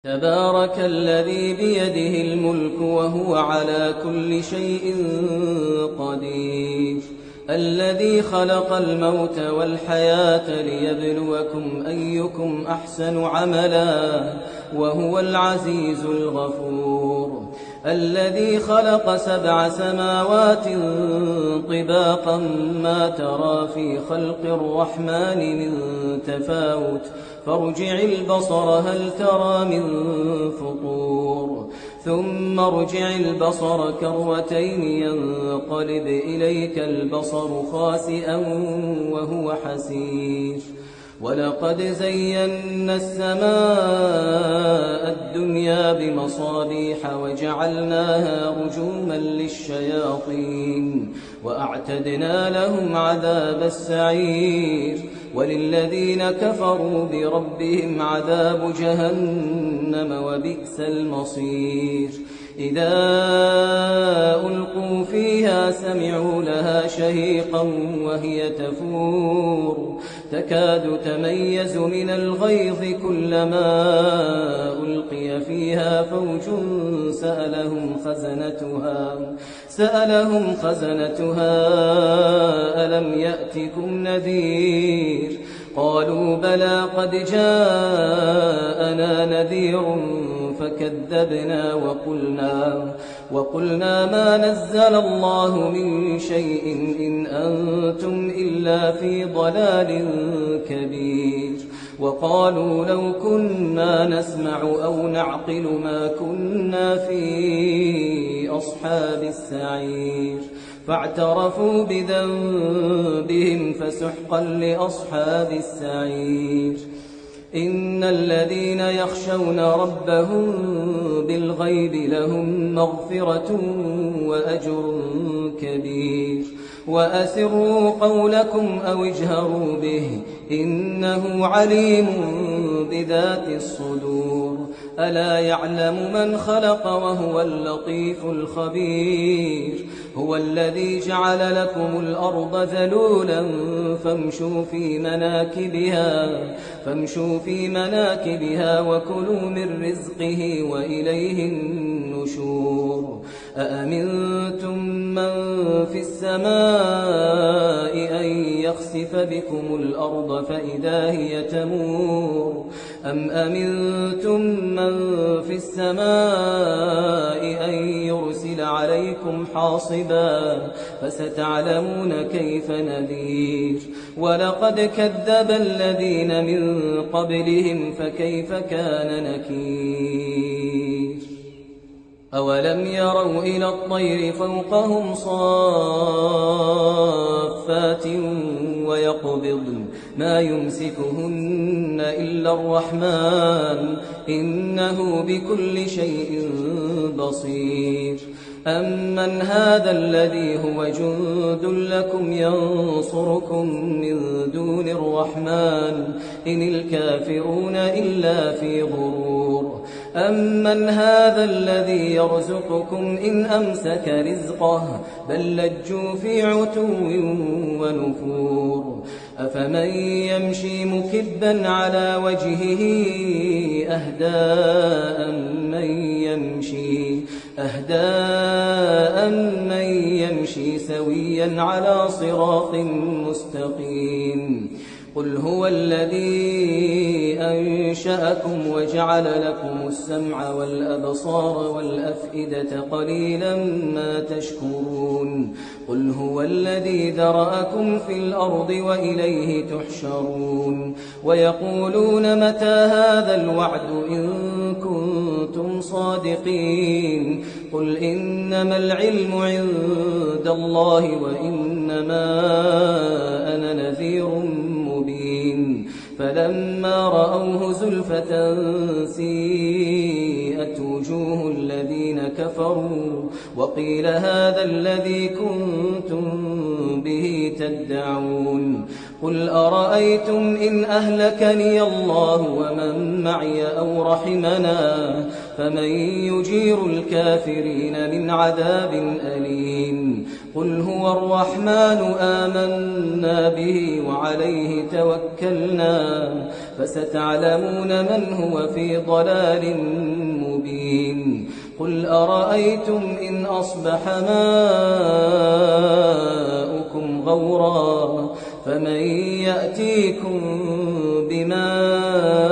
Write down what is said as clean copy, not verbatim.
تبارك الذي بيده الملك وهو على كل شيء قدير الذي خلق الموت والحياة ليبلوكم أيكم أحسن عملا وهو العزيز الغفور الذي خلق 7 سماوات طباقا ما ترى في خلق الرحمن من تفاوت فارجع البصر هل ترى من فطور ثم ارجع البصر كرتين ينقلب إليك البصر خاسئا وهو حسير ولقد زينا السماء الدنيا بمصابيح وجعلناها رجوما للشياطين وأعتدنا لهم عذاب السعير وللذين كفروا بربهم عذاب جهنم وبئس المصير إذا ألقوا فيها سمعوا لها شهيقا وهي تفور تكاد تميز من الغيظ كلما ألقي فيها فوج سألهم خزنتها ألم يأتكم نذير قالوا بلى قد جاءنا نذير فكذبنا وقلنا ما نزل الله من شيء إن أنتم إلا في ضلال كبير وقالوا لو كنا نسمع أو نعقل ما كنا في أصحاب السعير فاعترفوا بذنبهم فسحقا لأصحاب السعير إن الذين يخشون ربهم بالغيب لهم مغفرة وأجر كبير وأسروا قولكم أو اجهروا به إنه عليم بذات الصدور ألا يعلم من خلق وهو اللطيف الخبير هو الذي جعل لكم الأرض ذلولا فامشوا في مناكبها وكلوا من رزقه وإليه النشور أأمنتم من في السماء أن يخسف بكم الأرض فإذا هي تمور أم أمنتم من في السماء أن يرسل عليكم حاصبا فستعلمون كيف نذير ولقد كذب الذين من قبلهم فكيف كان نكير أولم يروا إلى الطير فوقهم صافات ويقبضن ما يمسكهن إلا الرحمن إنه بكل شيء بصير أمن هذا الذي هو جند لكم ينصركم من دون الرحمن إن الكافرون إلا في غرور أمن هذا الذي يرزقكم إن أمسك رزقه بل لجوا في عتو ونفور أفمن يمشي مكبا على وجهه أهدى من يمشي سويا على صراط مستقيم قل هو الذي أنشأكم وجعل لكم السمع والأبصار والأفئدة قليلا ما تشكرون قل هو الذي ذرأكم في الأرض وإليه تحشرون ويقولون متى هذا الوعد إن كنتم صادقين قل إنما العلم عند الله وإنما أنا نذير مبين فلما رأوه زلفة سيئت وجوه الذين كفروا وقيل هذا الذي كنتم به تدعون قل أرأيتم إن أهلكني الله ومن معي أو رحمنا فمن يجير الكافرين من عذاب أليم قل هو الرحمن آمنا به وعليه توكلنا فستعلمون من هو في ضلال مبين قل أرأيتم إن أصبح ماؤكم غورا فمن يأتيكم بماء